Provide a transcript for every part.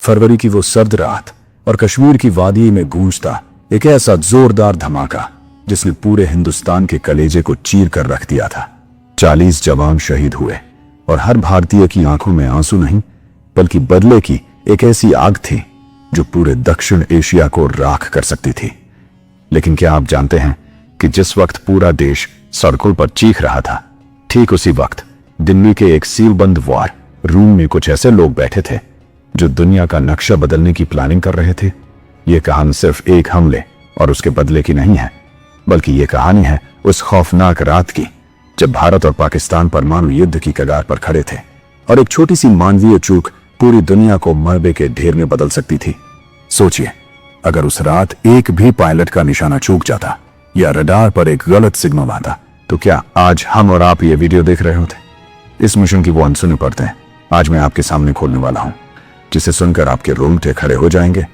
फरवरी की वो सर्द रात और कश्मीर की वादी में गूंजता एक ऐसा जोरदार धमाका जिसने पूरे हिंदुस्तान के कलेजे को चीर कर रख दिया था। 40 जवान शहीद हुए और हर भारतीय की आंखों में आंसू नहीं बल्कि बदले की एक ऐसी आग थी जो पूरे दक्षिण एशिया को राख कर सकती थी। लेकिन क्या आप जानते हैं कि जिस वक्त पूरा देश सड़कों पर चीख रहा था, ठीक उसी वक्त दिल्ली के एक सीलबंद वार रूम में कुछ ऐसे लोग बैठे थे जो दुनिया का नक्शा बदलने की प्लानिंग कर रहे थे। यह कहानी सिर्फ एक हमले और उसके बदले की नहीं है, बल्कि यह कहानी है उस खौफनाक रात की जब भारत और पाकिस्तान परमाणु युद्ध की कगार पर खड़े थे और एक छोटी सी मानवीय चूक पूरी दुनिया को मलबे के ढेर में बदल सकती थी। सोचिए, अगर उस रात एक भी पायलट का निशाना चूक जाता या रडार पर एक गलत सिग्नल आता, तो क्या आज हम और आप ये वीडियो देख रहे होते? इस मिशन की वो अनसुनी परतें आज मैं आपके सामने खोलने वाला हूं, जिसे सुनकर आपके रोंगटे खड़े हो जाएंगे।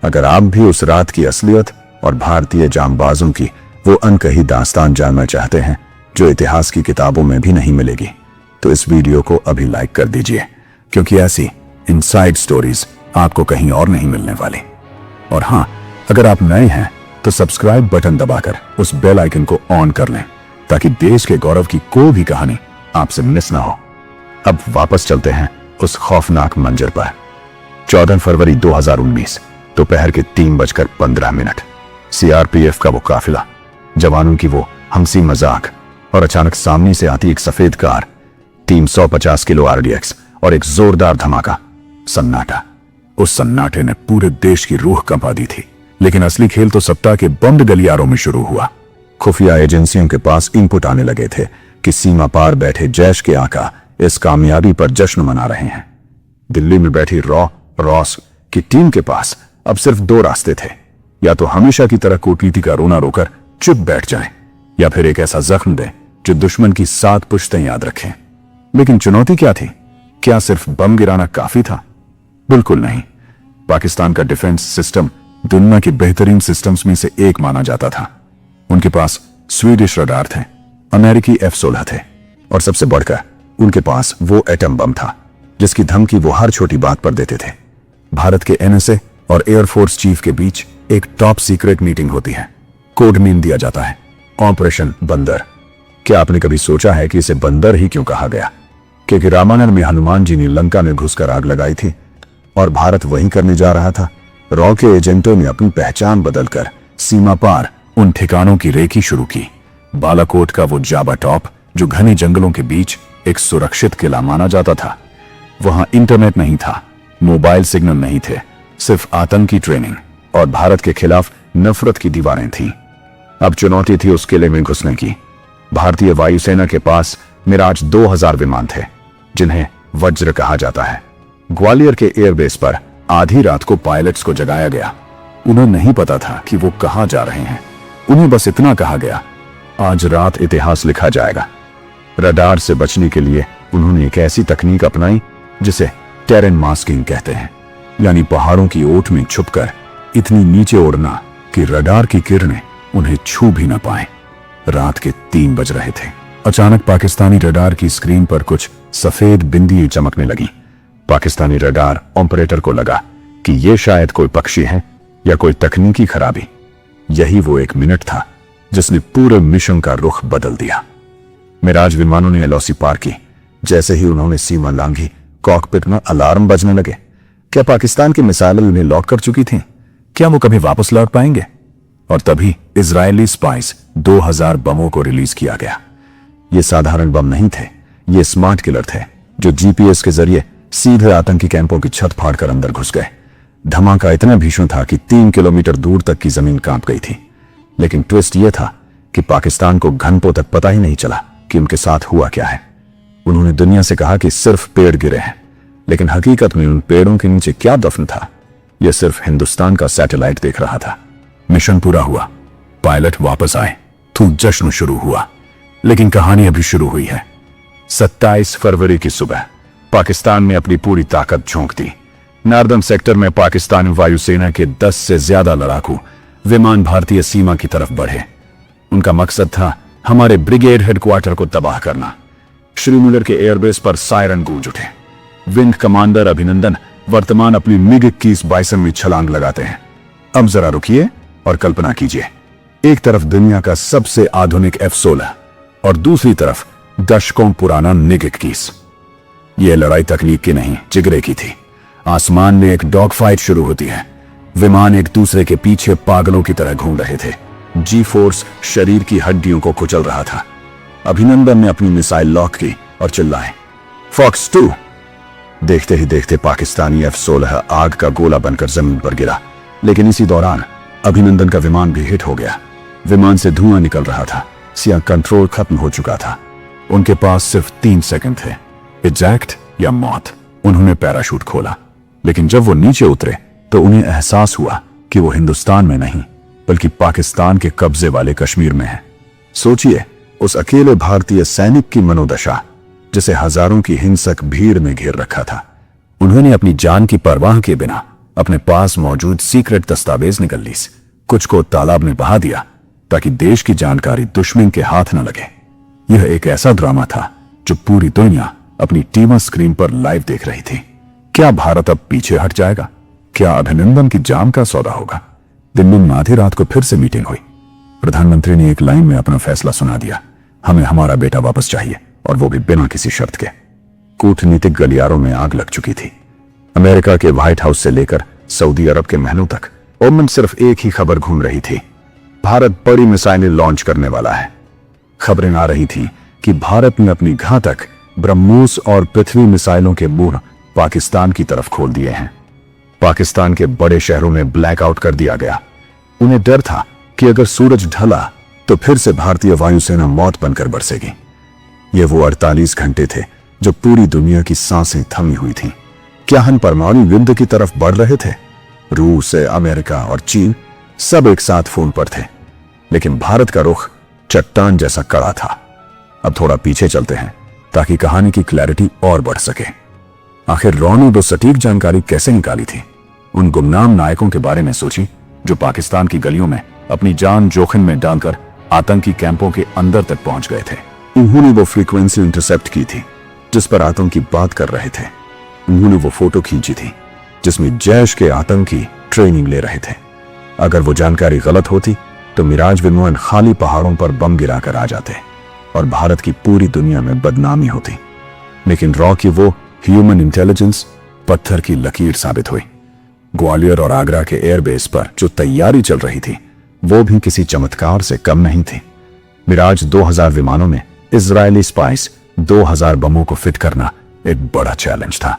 अगर आप भी उस रात की असलियत और भारतीय जांबाजों की वो अनकही दास्तान जानना चाहते हैं जो इतिहास की किताबों में भी नहीं मिलेगी, तो इस वीडियो को अभी लाइक कर दीजिए, क्योंकि ऐसी इनसाइड स्टोरीज आपको कहीं और नहीं मिलने वाली। और हाँ, अगर आप नए हैं तो सब्सक्राइब बटन दबाकर उस बेल आइकन को ऑन कर लें ताकि देश के गौरव की कोई भी कहानी आपसे मिस ना हो। अब वापस चलते हैं उस खौफनाक मंजर पर। 14 फरवरी 2019 दोपहर के 3:15। सीआरपीएफ का वो काफिला, जवानों की वो हंसी मजाक और अचानक सामने से आती एक सफेद कार, 350 किलो आरडीएक्स और एक जोरदार धमाका। सन्नाटा। उस सन्नाटे ने पूरे देश की रूह कंपा दी थी। लेकिन असली खेल तो सप्ताह के बंद गलियारों में शुरू हुआ। खुफिया एजेंसियों के पास इनपुट आने लगे थे कि सीमा पार बैठे जैश के आका इस कामयाबी पर जश्न मना रहे हैं। दिल्ली में बैठी रॉस की टीम के पास अब सिर्फ 2 रास्ते थे, या तो हमेशा की तरह कूटनीति का रोना रोकर चुप बैठ जाएं, या फिर एक ऐसा जख्म दें जो दुश्मन की 7 पुश्तें याद रखें। लेकिन चुनौती क्या थी? क्या सिर्फ बम गिराना काफी था? बिल्कुल नहीं। पाकिस्तान का डिफेंस सिस्टम दुनिया के बेहतरीन सिस्टम्स में से एक माना जाता था। उनके पास स्वीडिश रडार थे, अमेरिकी F-16 थे, और सबसे बढ़कर उनके पास वो एटम बम था जिसकी धमकी वो हर छोटी बात पर देते थे। भारत के NSA और एयरफोर्स चीफ के बीच एक टॉप सीक्रेट मीटिंग होती है। कोड नेम दिया जाता है ऑपरेशन बंदर। क्या आपने कभी सोचा है कि इसे बंदर ही क्यों कहा गया? क्योंकि रामायण में हनुमान जी ने लंका में घुसकर आग लगाई थी और भारत वही करने जा रहा था। रॉ के एजेंटों ने अपनी पहचान बदलकर सीमा पार उन ठिकानों की रेकी शुरू की। बालाकोट का वो जाबा टॉप जो घने जंगलों के बीच एक सुरक्षित किला माना जाता था। वहां इंटरनेट नहीं था, मोबाइल सिग्नल नहीं थे, सिर्फ आतंकी ट्रेनिंग और भारत के खिलाफ नफरत की दीवारें थीं। अब चुनौती थी उस किले में घुसने की। भारतीय वायुसेना के पास मिराज 2000 विमान थे जिन्हें वज्र कहा जाता है। ग्वालियर के एयरबेस पर आधी रात को पायलट्स को जगाया गया। उन्हें नहीं पता था कि वो कहां जा रहे हैं। उन्हें बस इतना कहा गया, आज रात इतिहास लिखा जाएगा। रडार से बचने के लिए उन्होंने एक ऐसी तकनीक अपनाई जिसे टेरेन मास्किंग कहते हैं, यानी पहाड़ों की ओट में छुपकर इतनी नीचे उड़ना कि रडार की किरणें उन्हें छू भी न पाए। रात के 3 बज रहे थे। अचानक पाकिस्तानी रडार की स्क्रीन पर कुछ सफेद बिंदियां चमकने लगी। पाकिस्तानी रडार ऑपरेटर को लगा कि यह शायद कोई पक्षी है या कोई तकनीकी खराबी। यही वो 1 मिनट था जिसने पूरे मिशन का रुख बदल दिया। मिराज विमानों ने LOC पार की। जैसे ही उन्होंने सीमा लांघी, कॉकपिट में अलार्म बजने लगे। क्या पाकिस्तान की मिसाइलें उन्हें लॉक कर चुकी थीं? क्या वो कभी वापस लौट पाएंगे? और तभी इजरायली स्पाइस 2000 बमों को रिलीज किया गया। ये साधारण बम नहीं थे, ये स्मार्ट किलर थे जो GPS के जरिए सीधे आतंकी कैंपों की छत फाड़कर अंदर घुस गए। धमाका इतना भीषण था कि 3 किलोमीटर दूर तक की जमीन कांप गई थी। लेकिन ट्विस्ट यह था कि पाकिस्तान को घंटों तक पता ही नहीं चला कि उनके साथ हुआ क्या है। उन्होंने दुनिया से कहा कि सिर्फ पेड़ गिरे हैं, लेकिन हकीकत में उन पेड़ों के नीचे क्या दफन था, यह सिर्फ हिंदुस्तान का सैटेलाइट देख रहा था। मिशन पूरा हुआ, पायलट वापस आए, तो जश्न शुरू हुआ। लेकिन कहानी अभी शुरू हुई है। 27 फरवरी की सुबह पाकिस्तान में अपनी पूरी ताकत झोंक दी। नार्दर्न सेक्टर में पाकिस्तानी वायुसेना के 10 से ज्यादा लड़ाकू विमान भारतीय सीमा की तरफ बढ़े। उनका मकसद था हमारे ब्रिगेड हेडक्वार्टर को तबाह करना। श्रीनगर के एयरबेस पर सायरन गूंज उठे। विंग कमांडर अभिनंदन वर्तमान अपनी मिग 21 बाइसन में छलांग लगाते हैं। अब जरा रुकिए और कल्पना कीजिए, एक तरफ दुनिया का सबसे आधुनिक F-16 और दूसरी तरफ दशकों पुराना MiG 21। यह लड़ाई तकनीक की नहीं, जिगरे की थी। आसमान में एक डॉग फाइट शुरू होती है। विमान एक दूसरे के पीछे पागलों की तरह घूम रहे थे। जी फोर्स शरीर की हड्डियों को कुचल रहा था। अभिनंदन ने अपनी मिसाइल लॉक की और चिल्लाए, फॉक्स 2। देखते ही देखते पाकिस्तानी F-16 आग का गोला बनकर जमीन पर गिरा, लेकिन इसी दौरान अभिनंदन का विमान भी हिट हो गया। विमान से धुआं निकल रहा था, सिया कंट्रोल खत्म हो चुका था। उनके पास सिर्फ 3 सेकंड थे, इजेक्ट या मौत। उन्होंने पैराशूट खोला, लेकिन जब वो नीचे उतरे तो उन्हें एहसास हुआ कि वो हिंदुस्तान में नहीं बल्कि पाकिस्तान के कब्जे वाले कश्मीर में है। सोचिए उस अकेले भारतीय सैनिक की मनोदशा, जिसे हजारों की हिंसक भीड़ में घेर रखा था। उन्होंने अपनी जान की परवाह के बिना अपने पास मौजूद सीक्रेट दस्तावेज निकल ली, कुछ को तालाब में बहा दिया ताकि देश की जानकारी दुश्मन के हाथ न लगे। यह एक ऐसा ड्रामा था जो पूरी दुनिया अपनी टीवी स्क्रीन पर लाइव देख रही थी। क्या भारत अब पीछे हट जाएगा? क्या अभिनंदन की जान का सौदा होगा? दिल्ली में आधी रात को फिर से मीटिंग हुई। प्रधानमंत्री ने एक लाइन में अपना फैसला सुना दिया, हमें हमारा बेटा वापस चाहिए, और वो भी बिना किसी शर्त के। कूटनीतिक गलियारों में आग लग चुकी थी। अमेरिका के व्हाइट हाउस से लेकर सऊदी अरब के महलों तक ओमन सिर्फ एक ही खबर घूम रही थी, भारत बड़ी मिसाइलें लॉन्च करने वाला है। खबरें आ रही थी कि भारत ने अपनी घातक ब्रह्मोस और पृथ्वी मिसाइलों के मुंह पाकिस्तान की तरफ खोल दिए हैं। पाकिस्तान के बड़े शहरों में ब्लैकआउट कर दिया गया। उन्हें डर था कि अगर सूरज ढला तो फिर से भारतीय वायुसेना मौत बनकर बरसेगी। ये वो 48 घंटे थे जो पूरी दुनिया की सांसें थमी हुई थीं। क्या हम परमाणु युद्ध की तरफ बढ़ रहे थे? रूस, अमेरिका और चीन सब एक साथ फोन पर थे, लेकिन भारत का रुख चट्टान जैसा कड़ा था। अब थोड़ा पीछे चलते हैं ताकि कहानी की क्लैरिटी और बढ़ सके। आखिर रॉ ने वो सटीक जानकारी कैसे निकाली थी? उन गुमनाम नायकों के बारे में सोची जो पाकिस्तान की गलियों में अपनी जान जोखिम में डालकर आतंकी कैंपों के अंदर तक पहुंच गए थे। उन्होंने वो फ्रीक्वेंसी इंटरसेप्ट की थी जिस पर आतंकी बात कर रहे थे। उन्होंने वो फोटो खींची थी जिसमें जैश के आतंकी ट्रेनिंग ले रहे थे। अगर वो जानकारी गलत होती तो मिराज विमान खाली पहाड़ों पर बम गिराकर आ जाते और भारत की पूरी दुनिया में बदनामी होती। लेकिन रॉ की वो ह्यूमन इंटेलिजेंस पत्थर की लकीर साबित हुई। ग्वालियर और आगरा के एयरबेस पर जो तैयारी चल रही थी वो भी किसी चमत्कार से कम नहीं थी। मिराज 2000 विमानों में इजरायली स्पाइस 2000 बमों को फिट करना एक बड़ा चैलेंज था।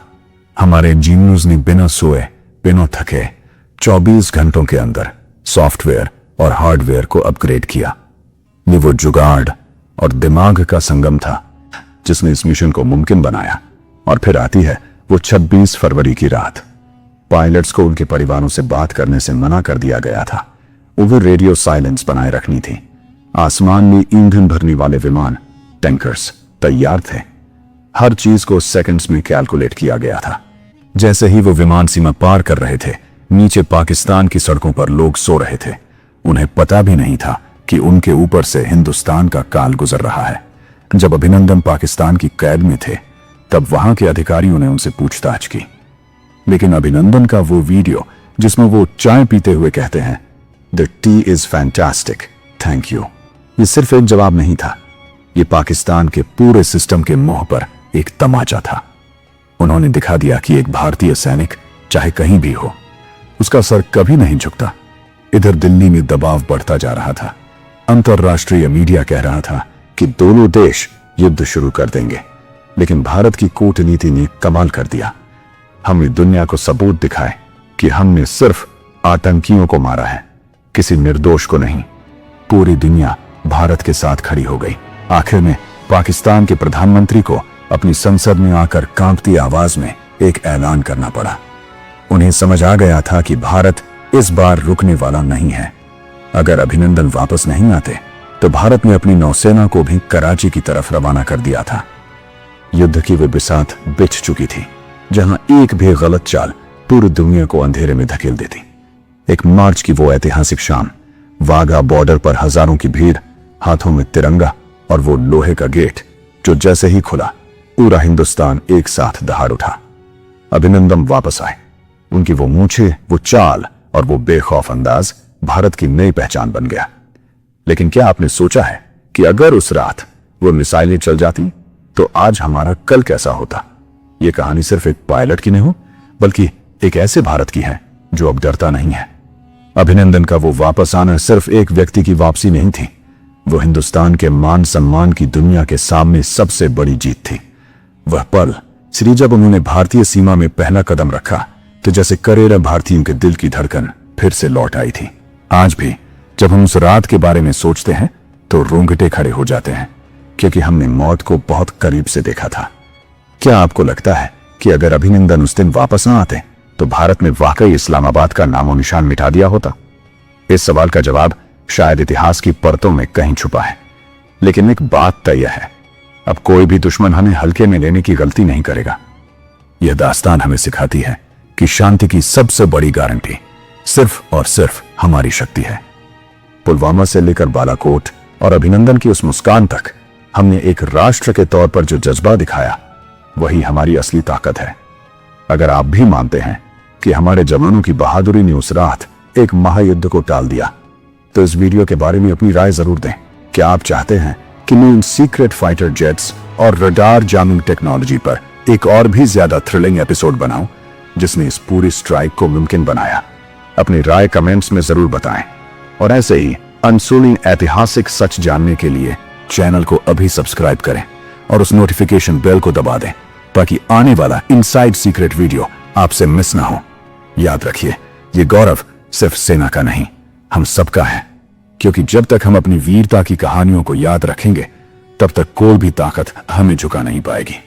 हमारे इंजीनियर्स ने बिना सोए बिना थके 24 घंटों के अंदर सॉफ्टवेयर और हार्डवेयर को अपग्रेड किया। ये वो जुगाड़ और दिमाग का संगम था जिसने इस मिशन को मुमकिन बनाया। और फिर आती है वो 26 फरवरी की रात। पायलट्स को उनके परिवारों से बात करने से मना कर दिया गया था। उन्हें रेडियो साइलेंस बनाए रखनी थी। आसमान में ईंधन भरने वाले विमान, टैंकर्स तैयार थे। हर चीज को सेकंड्स में कैलकुलेट किया गया था। जैसे ही वो विमान सीमा पार कर रहे थे, नीचे पाकिस्तान की सड़कों पर लोग सो रहे थे। उन्हें पता भी नहीं था कि उनके ऊपर से हिंदुस्तान का काल गुजर रहा है। जब अभिनंदन पाकिस्तान की कैद में थे तब वहां के अधिकारियों ने उनसे पूछताछ की, लेकिन अभिनंदन का वो वीडियो जिसमें वो चाय पीते हुए कहते हैं, the T is fantastic, thank you, ये सिर्फ एक जवाब नहीं था, ये पाकिस्तान के पूरे सिस्टम के मुंह पर एक तमाचा था। उन्होंने दिखा दिया कि एक भारतीय सैनिक चाहे कहीं भी हो, उसका सर कभी नहीं झुकता। इधर दिल्ली में दबाव बढ़ता जा रहा था। अंतरराष्ट्रीय मीडिया कह रहा था कि दोनों देश युद्ध शुरू कर देंगे, लेकिन भारत की कूटनीति ने कमाल कर दिया। हमने दुनिया को सबूत दिखाए कि हमने सिर्फ आतंकियों को मारा है, किसी निर्दोष को नहीं। पूरी दुनिया भारत के साथ खड़ी हो गई। आखिर में पाकिस्तान के प्रधानमंत्री को अपनी संसद में आकर कांपती आवाज में एक ऐलान करना पड़ा। उन्हें समझ आ गया था कि भारत इस बार रुकने वाला नहीं है। अगर अभिनंदन वापस नहीं आते तो भारत ने अपनी नौसेना को भी कराची की तरफ रवाना कर दिया था। युद्ध की वे बिसात बिछ चुकी थी, जहां एक भी गलत चाल पूरी दुनिया को अंधेरे में धकेल देती। एक मार्च की वो ऐतिहासिक शाम, वाघा बॉर्डर पर हजारों की भीड़, हाथों में तिरंगा और वो लोहे का गेट जो जैसे ही खुला पूरा हिंदुस्तान एक साथ दहाड़ उठा। अभिनंदन वापस आए। उनकी वो मूछें, वो चाल और वो बेखौफ अंदाज भारत की नई पहचान बन गया। लेकिन क्या आपने सोचा है कि अगर उस रात वो मिसाइलें चल जाती तो आज हमारा कल कैसा होता? ये कहानी सिर्फ एक पायलट की नहीं हो, बल्कि एक ऐसे भारत की है जो अब डरता नहीं है। अभिनंदन का वो वापस आना सिर्फ एक व्यक्ति की वापसी नहीं थी, वो हिंदुस्तान के मान सम्मान की दुनिया के सामने सबसे बड़ी जीत थी। वह पल श्री जब उन्होंने भारतीय सीमा में पहला कदम रखा तो जैसे करोड़ों भारतीयों के दिल की धड़कन फिर से लौट आई थी। आज भी जब हम उस रात के बारे में सोचते हैं तो रोंगटे खड़े हो जाते हैं, क्योंकि हमने मौत को बहुत करीब से देखा था। क्या आपको लगता है कि अगर अभिनंदन उस दिन वापस ना आते तो भारत में वाकई इस्लामाबाद का नामो निशान मिटा दिया होता? इस सवाल का जवाब शायद इतिहास की परतों में कहीं छुपा है, लेकिन एक बात तय है, अब कोई भी दुश्मन हमें हल्के में लेने की गलती नहीं करेगा। यह दास्तान हमें सिखाती है कि शांति की सबसे बड़ी गारंटी सिर्फ और सिर्फ हमारी शक्ति है। पुलवामा से लेकर बालाकोट और अभिनंदन की उस मुस्कान तक हमने एक राष्ट्र के तौर पर जो जज्बा दिखाया, वही हमारी असली ताकत है। अगर आप भी मानते हैं कि हमारे जवानों की बहादुरी ने उस रात एक महायुद्ध को टाल दिया, तो इस वीडियो के बारे में अपनी राय जरूर दें। क्या आप चाहते हैं कि मैं उन सीक्रेट फाइटर जेट्स और रडार जामिंग टेक्नोलॉजी पर एक और भी ज्यादा थ्रिलिंग एपिसोड बनाऊं, जिसने इस पूरी स्ट्राइक को मुमकिन बनाया? अपनी राय कमेंट्स में जरूर बताएं, और ऐसे ही अनसुनी ऐतिहासिक सच जानने के लिए चैनल को अभी सब्सक्राइब करें और उस नोटिफिकेशन बेल को दबा दें, ताकि आने वाला इनसाइड सीक्रेट वीडियो आपसे मिस ना हो। याद रखिए, ये गौरव सिर्फ सेना का नहीं, हम सबका है, क्योंकि जब तक हम अपनी वीरता की कहानियों को याद रखेंगे, तब तक कोई भी ताकत हमें झुका नहीं पाएगी।